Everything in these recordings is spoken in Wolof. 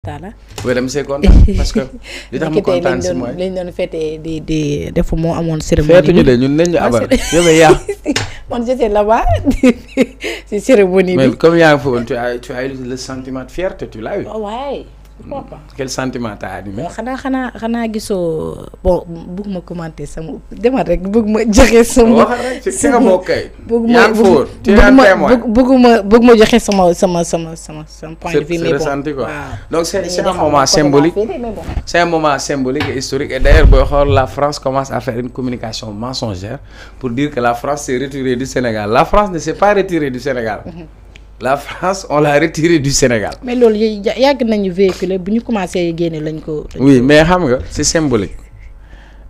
Talla. oui dama see kontaan parce que li tax mu kontaan si mooy lañ doon fêté di defu moo amoon cérémonie. feetuñu de ñun nañ ñu abal yow yaa. man j'étais là-bas si cérémonie bi. mais comme yaa ngi fa woon tu as eu le sentiment de fierté tu l'as eu. waaye. pourquoi pas. quel sentiment t'as animé. xanaa gisoo bon bëgg ma commenter sama demal rek bëgg ma joxe sama. waxal rek ci nga bokk kay. yaa ngi fóor tu es un témoin bëgg ma joxe sama point de vue. mais bon ressenti quoi donc c'est un moment symbolique. C'est un moment symbolique et historique et d'ailleurs booy xool la France commence à faire une communication mensongère pour dire que la France s'est retirée du Sénégal. La France ne s'est pas retirée du Sénégal. La France on l'a retiré du Sénégal. mais loolu yàgg nañu véhiculer bu ñu commencé génne lañ ko. oui mais xam nga c'est symbolique.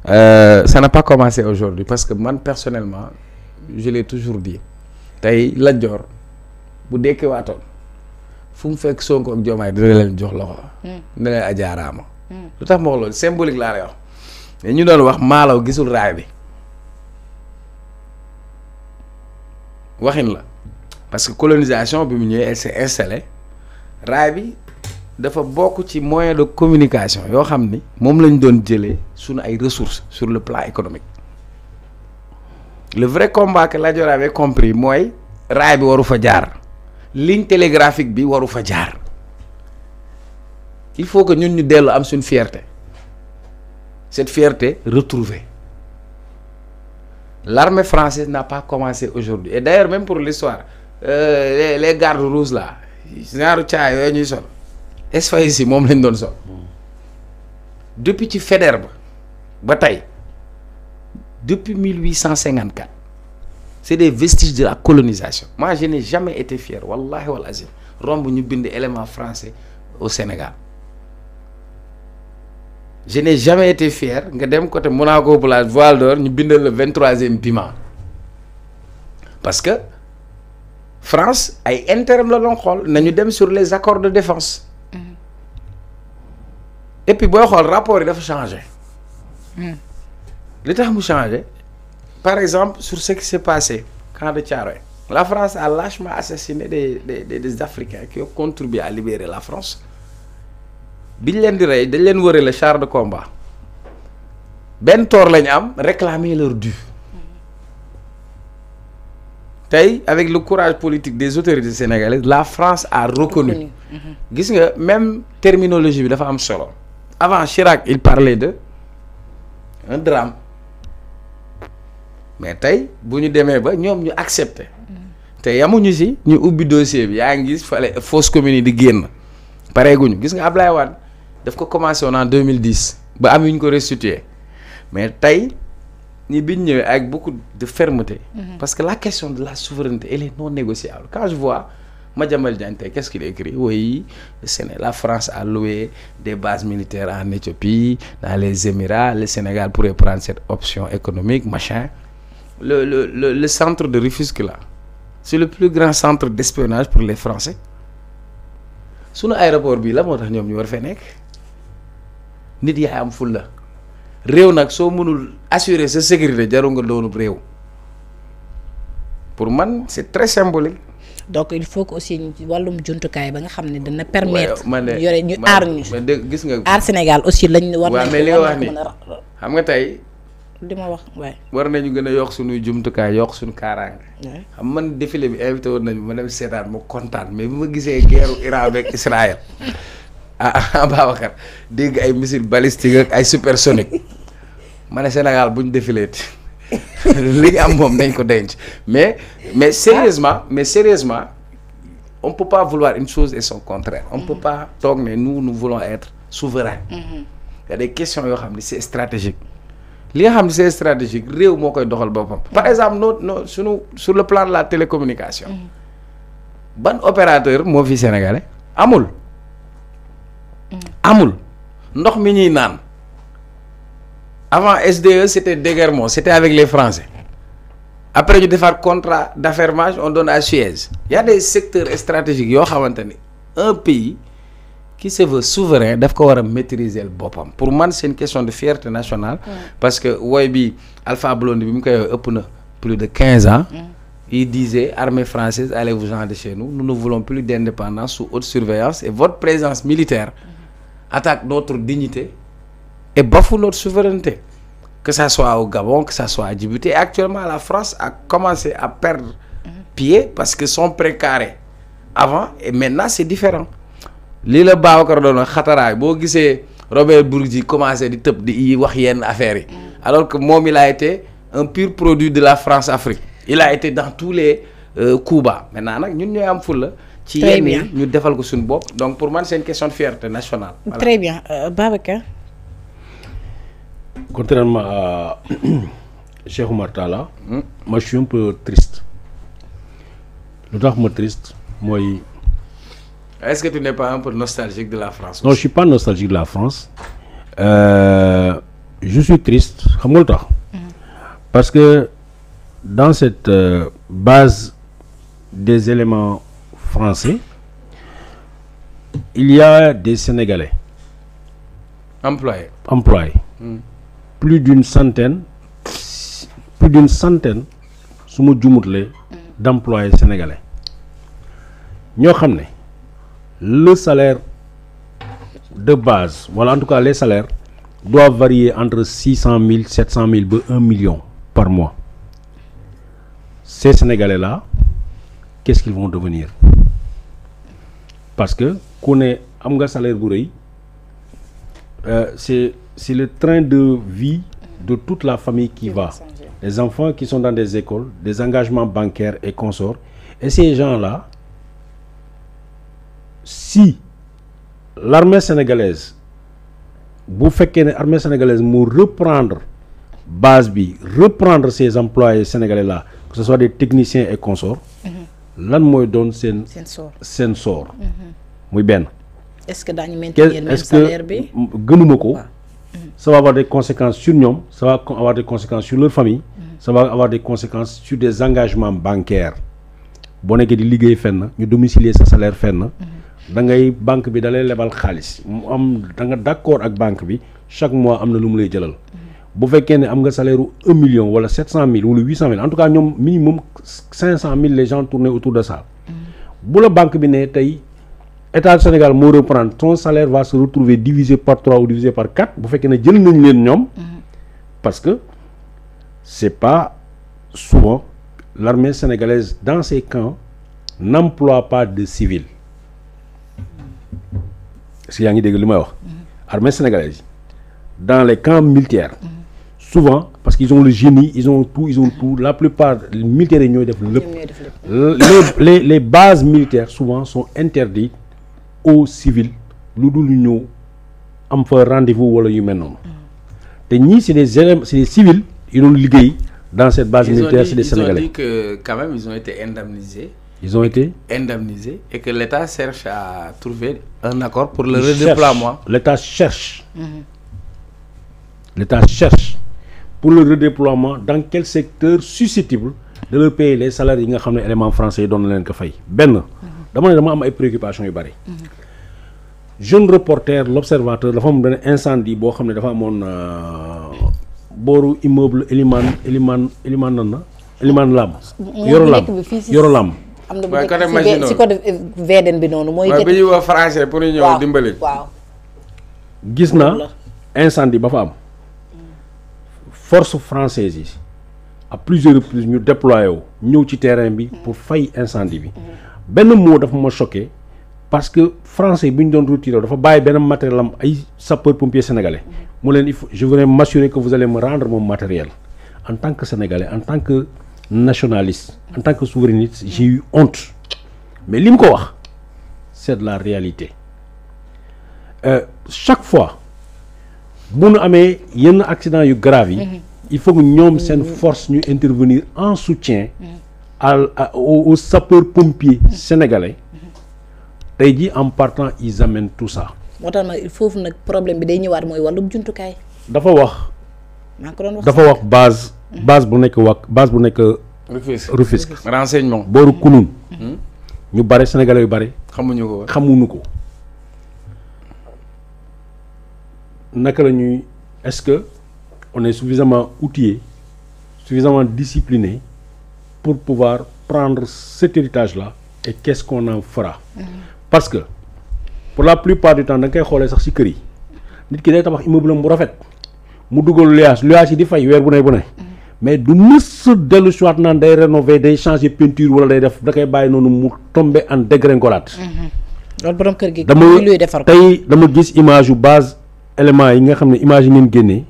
Ça n'a pas commencé aujourd'hui parce que man personnellement je l'ai toujours dit tey Lat Dior bu dekkee waatoon fu mu fekk Sonko ak Diomaye dina leen jox loxo. dina leen ajaaraama. lu tax ma wax loolu symbolique laa lay wax. mais ñu doon wax maalaw gisul raay bi waxin la. parce que colonisation bi mu ñëwee elle s'est installée raay bi dafa bokk ci moyen de communication yoo xam ni moom lañ doon jëlee suñu ay ressources sur le plan économique le vrai combat que Lat Dior avait compris mooy raay bi waru fa jaar ligne télégraphique bi waru fa jaar il faut que ñun ñu dellu am suñu fierté cette fierté retrouvée l'armée française n'a pas commencé aujourd'hui et d'ailleurs même pour l'histoire les gardes rouges là genre caay yooyu ñuy sol espace yi moom lañ doon sol depuis ci Faidherbe ba tey depuis 1854 c'est des vestiges de la colonisation moi je n'ai jamais été fier wallahi wal azim romb ñu bind élément français au Sénégal je n'ai jamais été fier nga dem côté Monaco plage Voile d'Or ñu bindal le 23e piment parce que France ay intérêt la doon xool nañu dem sur les accords de défense et puis booy xool rapport yi dafa changé li tax mu changé par exemple sur ce qui s'est passé camp de Thiaroye la France a lâchement assassiné des Africains qui ont contribué à libérer la France biñ leen di rey dañ leen wëre le char de combat benn toor lañu am réclamer leur dû tey avec le courage politique des autorités sénégalaises la France a reconnu gis nga même terminologie bi dafa am solo avant Chirac il parlait de un drame mais tey bu ñu demee ba ñoom ñu accepté te yamuñu si ñu ubbi dossier bi yaa ngi gis fale fausse commune yi di génn pareeguñu gis nga Ablaye Wade daf ko commencé woon en 2010 ba am yu ñu ko restitué mais tey ni biñ ñëwee avec beaucoup de fermeté parce que la question de la souveraineté elle est non négociable quand je vois Madiambal Diagne tey qu'est-ce qu'il écrit oui la France a loué des bases militaires en Éthiopie dans les Émirats le Sénégal pourrait prendre cette option économique machin le centre de Rufisque là c'est le plus grand centre d'espionnage pour les Français sunu aéroport bii la moo tax ñoom ñu war fee nekk nit yaay am ful la réew nag soo mënul assurer sa sécurité jarul nga doonub réew pour man c'est très symbolique. donc il faut que aussi wàllum jumtukaay ba nga xam ne dana permettre. yore ñu aar ñu. gis nga. aar Sénégal aussi lañ. war nañ mais li nga wax ni xam nga tey. li ma wax waaye. war nañu gën a yokk suñuy jumtukaay yokk suñu kaaraange. xam man défilé bi invité woon nañu ma dem seetaan ma kontaan mais bi ma gisee guerre Iran avec Israël. Babacar dégg ay missiles balistiques ak ay supersoniques ma ne Sénégal bu ñu défilé li ñu am moom dañ ko denc mais sérieusement on peut pas vouloir une chose et son contraire on peut pas toog ne nous voulons être souverains. Il y a des questions yoo xam ne c'est stratégique li nga xam ne c'est stratégique réew moo koy doxal boppam. par exemple sur le plan de la télécommunication. ban opérateur moo fi sénégalais amul. ndox mi ñuy naan avant SDE c'était Deguermont c'était avec les Français après ñu defaat contrat d'affermage on donne à Suez. Il y a des secteurs stratégiques yoo xamante ni un pays qui se veut souverain daf ko war a maîtriser boppam pour man c'est une question de fierté nationale. parce que woy bi Alpha Blondy bi mu koy ëpp na plus de 15 ans. il disait armée française allez-vous-en de chez nous ne voulons plus d'indépendance sous haute surveillance et votre présence militaire attaquent notre dignité et bafouent notre souveraineté. Que ça soit au Gabon, que ça soit à Djibouti. Et actuellement, la France a commencé à perdre pied parce que son précaré avant et maintenant c'est différent. Li la Babacar doon xataraay boo gisee Robert Bourgi commencé di tëb di wax yenn affaires yi alors que moom il a été un pur produit de la France-Afrique. Il a été dans tous les coups bas. Maintenant nag ñun ñooy am fulla ci yenn yi ñu defal ko suñu bopp. Donc pour moi c'est une question de fierté nationale. Voilà. Très bien. Babacar. Contrairement à Cheikh Oumar Talla, moi je suis un peu triste. Le temps que je suis triste, moi... Est-ce que tu n'es pas un peu nostalgique de la France? Non, je ne suis pas nostalgique de la France. Je suis triste. Parce que dans cette base des éléments français, il y a des Sénégalais. Employés. Plus d'une centaine, d'employés sénégalais. Nous savons le salaire de base, voilà en tout cas les salaires, doivent varier entre 600 000, 700 000 et 1 million par mois. Ces Sénégalais-là, qu'est-ce qu'ils vont devenir? Parce que qu'on est un salaire bourré, c'est le train de vie de toute la famille qui va. Les enfants qui sont dans des écoles, des engagements bancaires et consorts. Et ces gens-là, si l'armée sénégalaise, vous faites que l'armée sénégalaise nous reprendre base bi, reprendre ces employés sénégalais-là, que ce soit des techniciens et consorts, lan moy donne sen sort. Muy ben. Est-ce que dañu maintenir le même salaire bi? Ça va avoir des conséquences sur nous, ça va avoir des conséquences sur leur famille, ça va avoir des conséquences sur des engagements bancaires. Si vous avez fenn, ñu domicilier sa salaire fenn, da ngay banque bi dalay lebal xaliss. Da nga d'accord ak banque bi, chaque mois amna lu mu lay jëlal. Bu fekkee ne am nga salaire 1 million wala 700 000 ou 800 000, en tout cas ñom minimum 500 000 les gens tournent autour de ça. Bu la banque bi né tay État du Sénégal moo reprendre, ton salaire va se retrouver divisé par 3 ou divisé par 4 bu fekkee ne jël nañ leen ñom parce que c'est pas souvent l'armée sénégalaise dans ces camps n'emploie pas de civils. Si yaa ngi dégg li may wax armée sénégalaise dans les camps militaires souvent parce qu'ils ont le génie, ils ont tout, la plupart des militaires ñoy def lepp. Les bases militaires souvent sont interdites aux civils lu dul ñëw am fa rendez-vous wala yu mel noonu te ñii c'est des civils ils ont liggéey dans cette base militaire, c'est des Sénégalais. Ils ont dit que quand même ils ont été indemnisés. Ils ont été indemnisés et que l'État cherche à trouver un accord pour le redéploiement. L'État cherche. L'État cherche pour le redéploiement dans quel secteur susceptible de leur payer les salaires yi nga xam ne élément français yi doon na leen ko fay benn dama am ay préoccupations yu bari. Jeune reporter l'observateur dafa am benn incendie boo xam ne dafa amoon booru immeuble Eliman Lam Yoro Lam am na bu nekk si côté VDN bi noonu mooy bi ñuy wax français pour ñu ñëw dimbali. waaw gis naa incendie ba fa am force française yi à plusieurs reprises ñu déployé wu ñëw ci terrain bi pour fay incendie bi benn mot dafa ma choqué parce que français bi ñu doon retiré dafa bàyyi benn matériel am ay sapeur pompier sénégalais mu leen je voudrais m'assurer que vous allez me rendre mon matériel en tant que sénégalais en tant que nationaliste en tant que souverainiste j'ai eu honte mais li mu ko wax c'est de la réalité chaque fois bu nu amee yenn accident yu grave yi il faut que ñoom seen force ñu intervenir en soutien aux sapeurs pompiers sénégalais tey jii en partant ils amènent tout ça. moo tax nag foofu nag problème bi day ñëwaat mooy wàllum jumtukaay. dafa wax. maa ko doon wax dafa wax base bu nekk base bu nekk. Rufisque renseignement booru Kounoune. ñu bare sénégalais yu bare. xamuñu ko naka la ñuy est-ce que on est suffisamment outillé suffisamment discipliné pour pouvoir prendre cet héritage-là et qu'est-ce qu'on en fera. Parce que pour la plupart du temps da nga koy xoolee sax ci kër yi nit ki day tabax immeuble bu rafet mu dugal luyaas yi di fay weer bu ne mais du mës a dellu soit naan day rénover day changer peinture wala day def da koy bàyyi noonu mu tomber en dégringolade. loolu borom kër gi dama gis image yu base éléments yi nga xam ne image yi ngeen génnee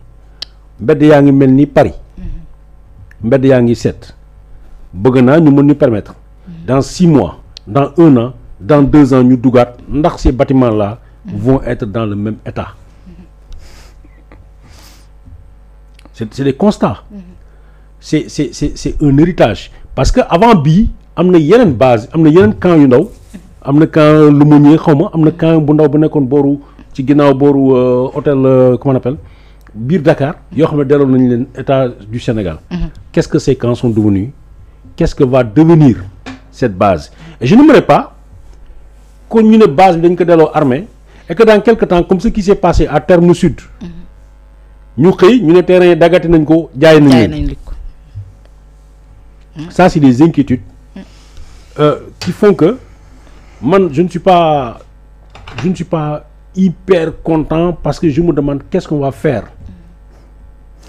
mbedd yaa ngi mel ni Paris mbedd yaa ngi set bëgg naa ñu mën ñu permettre dans 6 mois dans 1 an dans 2 ans ñu dugaat ndax ces bâtiments là vont être dans le même état. C'est des constats. C'est un héritage parce que avant bii am na yeneen base am na yeneen camp yu ndaw am na camp Lemonnier xaw ma am na camp bu ndaw bu nekkoon booru ci ginnaaw booru hôtel comment on appelle biir Dakar yoo xam ne delloo nañu leen état du Sénégal. Qu'est-ce que ces camps sont devenus? Qu'est-ce que va devenir cette base? Et je n'aimerais pas kon ñu ne base bi dañ ko delloo armée et que dans quelque temps comme ce qui s'est passé à Terme Sud ñu xëy ñu ne terrain yi daggati nañ ko jaay nañ ko. Ça c'est des inquiétudes qui font que man je ne suis pas hyper content parce que je me demande qu'est-ce qu'on va faire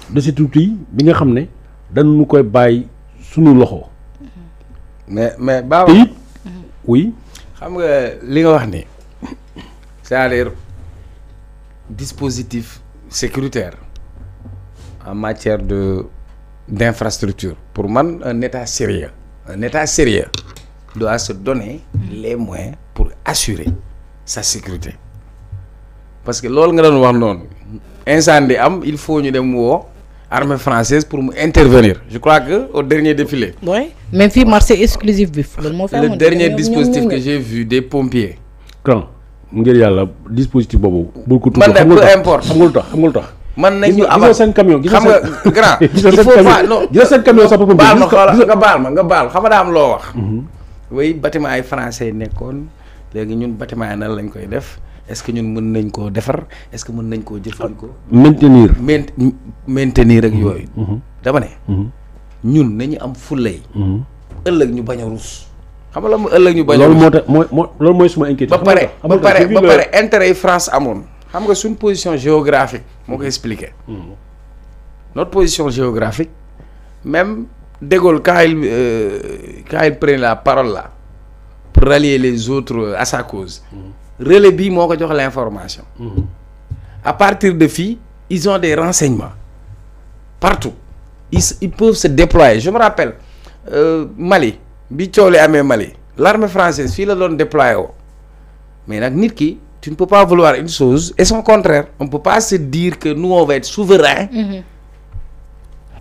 de cet outil bi nga xam ne dañu koy bàyyi suñu loxo. mais Baba oui. xam nga li nga wax ni c'est-à-dire dispositif sécuritaire en matière d'infrastructure pour man un état sérieux doit se donner les moyens pour assurer sa sécurité parce que loolu nga doon wax noonu incendie am il faut ñu dem woo armée française pour mu intervenir je crois que au dernier défilé. oui même fii marché exclusif bi loolu moo fi amoon le dernier dispositif que j'ai vu des pompiers. quand ngir yàlla dispositif boobu. bul ko tudd man de peu importe xam nga lu tax. man nañu amal seen camion xam nga grand il faut pas non gis seen camion sax pour baal ma nga baal xam nga daa am loo wax. oui bâtiment ay français yi nekkoon léegi ñun bâtiment yi nan lañ koy def est-ce que ñun mën nañ koo defar est-ce que mën nañ koo jëfandikoo. maintenir ak yooyu. dama ne. ñun nañu am fulay. ëllëg ñu bañ a rus. xam nga la mu ëllëg ñu bañ a rus loolu moo tax loolu mooy suma inquiétude. ba pare intérêt yi France amoon. xam nga suñ position géographique moo ko expliqué. notre position géographique même De Gaulle quand il prenait la parole là pour rallier les autres à sa cause. relais bii moo ko jox l'information. à partir de fii ils ont des renseignements partout ils peuvent se déployer je me rappelle Mali bi coow li amee Mali l'armée française fii la doon déployer woo mais nag nit ki tu ne peux pas vouloir une chose et son contraire on ne peut pas se dire que nous on va être souverain.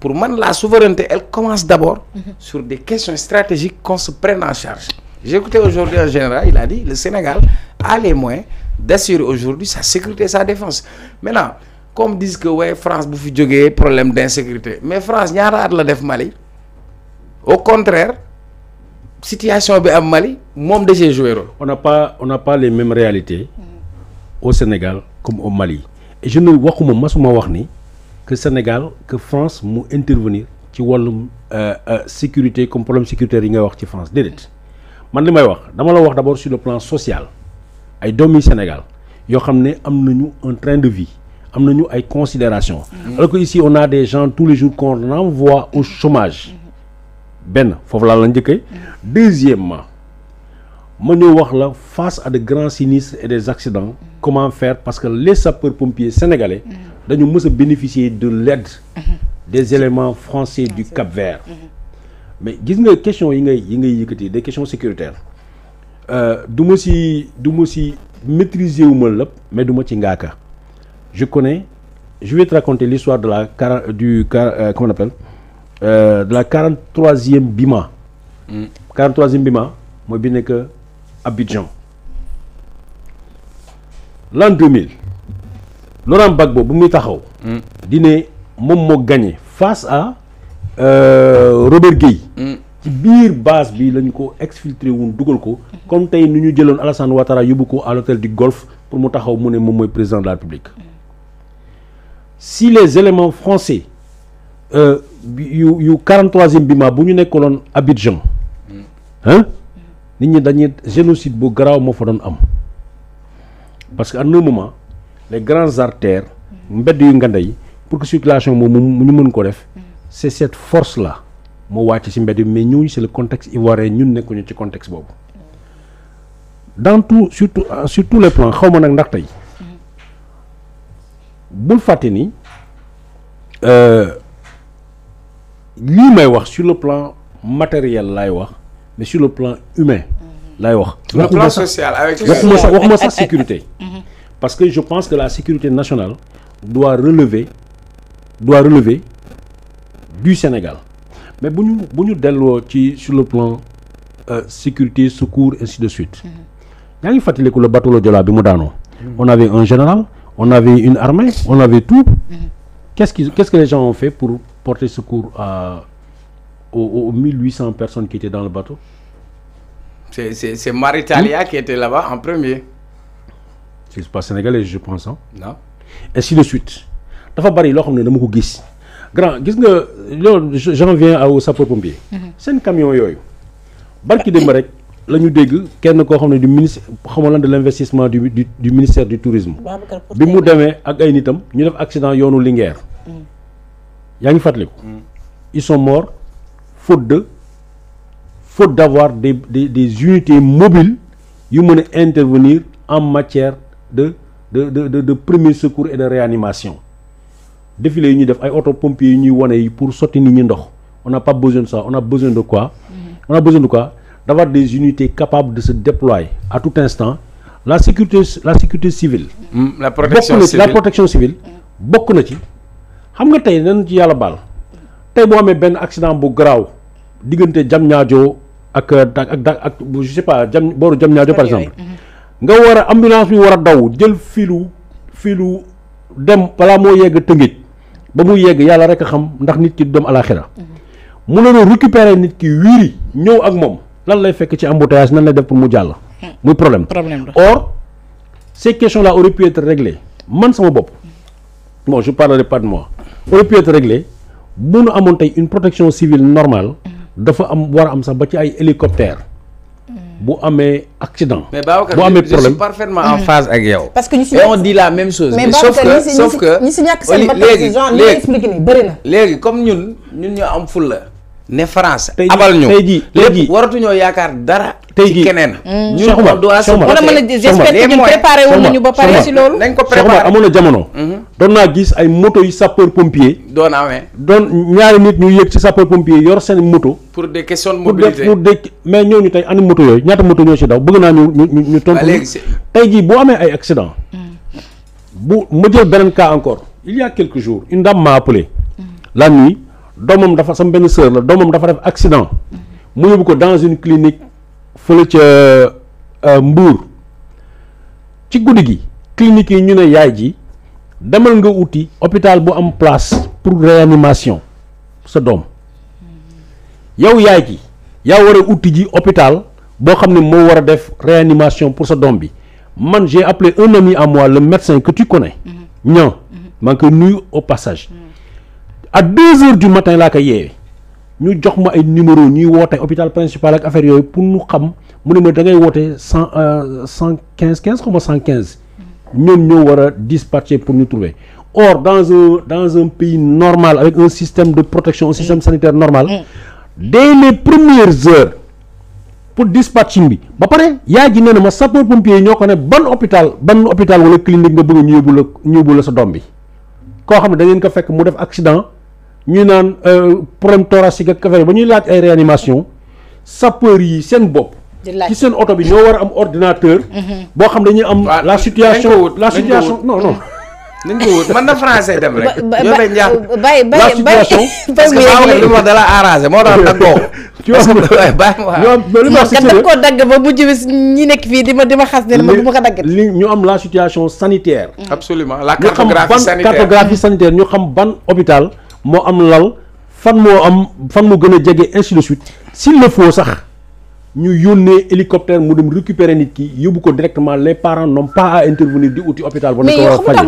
Pour moi la souveraineté elle commence d'abord sur des questions stratégiques qu'on se prenne en charge. J'ai écouté aujourd'hui un général, il a dit le Sénégal a les moyens d'assurer aujourd'hui sa sécurité et sa défense. Maintenant, comme disent que ouais France bu fi jógee problème d'insécurité mais France ñaata at la def Mali au contraire situation bi am Mali moom da cee joué rôle. On n'a pas les mêmes réalités au Sénégal comme au Mali et je ne waxuma masuma wax ni que Sénégal que France mu intervenir ci wàllum sécurité comme problème sécuritaire yi ngay wax ci France déedéet man li may wax dama la wax d'abord sur le plan social ay doomi Sénégal yoo xam ne am nañu un train de vie am nañu ay considérations alors que ici on a des gens tous les jours qu'on envoie au chômage benn foofu laa la njëkkee deuxièmement ma ñëw wax la face à de grands sinistres et des accidents comment faire parce que les sapeurs-pompiers sénégalais dañu mës a bénéficier de l'aide des éléments français du Cap-Vert mais gis nga question yi ngay yëkkati des questions sécuritaires du ma si maîtriser wu ma lépp mais du ma ci ngaaka je vais te raconter l'histoire de la comment on appelle de la 43e BIMA 43e BIMA mooy bi nekk Abidjan l'an 2000 Laurent Gbagbo bu muy taxaw di ne moom moo gagné face à Robert Gueye ci biir base bi lañu ko exfiltré woon dugal ko comme tey nu ñu jëloon Alassane Ouattara yóbbu ko à l'hôtel du Golfe pour mu taxaw mu ne moom mooy président de la République si les éléments français yu 43e BIMA bu ñu nekkoloon Abidjan nit ñi dañuy génocide bu garaaw moo fa doon am parce que à un moment les grandes artères mbedd yu nganda yi pour que circulation moom ñu mën ko def c'est cette force là moo wàcc ci mbedd yi mais ñooñu c'est le contexte ivoirien ñun nekkuñu ci contexte boobu dans tout sur tous les plans xaw ma nag ndax tey bul fàtte ni lii may wax sur le plan matériel laay wax mais sur le plan humain laay wax. sur le plan social avec waxuma sax sécurité. parce que je pense que la sécurité nationale doit relever du Sénégal mais bu ñu delloo ci sur le plan sécurité secours ainsi de suite. yaa ngi fàttaliku le bateau le Joola bi mu daanoo. on avait un général on avait une armée on avait tout. Qu'est-ce que les gens ont fait pour porter secours aux 1800 personnes qui étaient dans le bateau? C'est Maritalia qui était là-bas en premier. C'est pas sénégalais je pense hein? Non. Ainsi de suite dafa bari loo xam ne dama ko gis grand gis nga loolu j'en viens au sapeur-pompier. seen camion yooyu barki démb rek la ñu dégg kenn koo xam ne du ministre xamal lan de l'investissement du ministère du tourisme. bi mu demee ak ay nitam ñu def accident yoonu Linguère. yaa ngi fàttaliku. ils sont morts faute d'avoir des unités mobiles yu mën a intervenir en matière de premier secours et de réanimation défilé yi ñuy def ay auto pompiers yu ñuy wane yi pour sotti nit ñi ndox on n'a pas besoin de ça on a besoin de quoi. on a besoin de quoi d'avoir des unités capables de se déployer à tout instant la sécurité civile. la protection civile bokk na ci. xam nga tey nañ ci yàlla baal tey boo amee benn accident bu garaaw diggante Diamniadio ak je sais pas booru Diamniadio par exemple nga war a ambulance bi war a daw jël filu dem balaa moo yegg Tëngéej ba mu yegg yàlla rek a xam ndax nit ki du dem àlaxira mu ne récupérer nit ki wiiri ñëw ak moom lan lay fekk ci embouteillage nan lay def pour mu jàll muy problème or ces questions là auraient pu être réglées man sama bopp bon je parlerai pas de moi aurait pu être réglé bu nu amoon tey une protection civile normale dafa am war a am sax ba ci ay hélicoptère bu amee accident. mais Babacar bu amee problème je suis parfaitement en phase ak yow. parce que et on dit la même chose. mais sauf que ñi si ñàkk seen bakkan genre li expliqué nii bëri na. léegi comme ñun ñoo am fulla ne France. tey abal ñu tey jii lépp waratuñoo yaakaar dara. tey ci jii keneen. Cheikh Oumar j'espère que ñun préparé wu nañu ba pare si loolu. nañ ko Cheikh Oumar préparé amoon na jamono. doon naa gis ay moto yu sapeur pompier. doon amee. doon ñaari nit ñu yéeg ci sapeur pompier yor seen moto. pour des questions de mobilité mais ñooñu tey ani moto yooyu ñaata moto ñoo ci daw bëgg naa ñu tontu. tey jii boo amee ay accident bu ma jël beneen cas encore il y a quelques jours une dame m'a appelé la nuit doomam dafa sama benn sœur la doomam dafa def accident mu yóbbu ko dans une clinique fële ca Mbour ci guddi gi clinique yi ñu ne yaay ji demal nga uti hôpital bu am place pour réanimation sa doom yow yaay ji yaa war a uti ji hôpital boo xam ne moo war a def réanimation pour sa doom bi man j'ai appelé un ami à moi le médecin que tu connais ñan maa ngi koy nuyu au passage à 2 heures du matin laa koy yeewee ñu jox ma ay numéro ñuy woote hôpital principal ak affaire yooyu pour ñu xam mu ne ma da ngay woote 115 xaw ma 115 ñoom ñoo war a dispatcher pour ñu trouver or dans un pays normal avec un système de protection un système sanitaire normal dès les premières heures pour dispatching bi ba pare yaa ji nee na ma sapeur pompier yi ñoo ko ne ban hôpital wala clinique nga bëgg ñu yóbbu la sa doom bi koo xam ne da ngeen ko fekk mu def accident ñu naan problème thoracique ak affaire ba ñuy laaj ay réanimation sapeur yi seen bopp ci seen oto bi ñoo war a am ordinateur boo xam dañuy am la situation non nañ ko wut mën na français dem rek. bàyyi la situation parce que baaxul li mu wax dala arrangé moo tax daggoo. parce que bàyyi ma daf koo dagg ba mujj bi ñi nekk fii di ma xas ne ma du ma ko dagg. li ñu am la situation sanitaire. absolument la cartographie sanitaire ñu xam ban hôpital moo am lal fan moo gën a jege ainsi de suite s'il le faut sax ñu yónnee hélicoptère mu dem récupérer nit ki yóbbu ko directement les parents n'ont pas à intervenir di uti hôpital ba na ko war a faj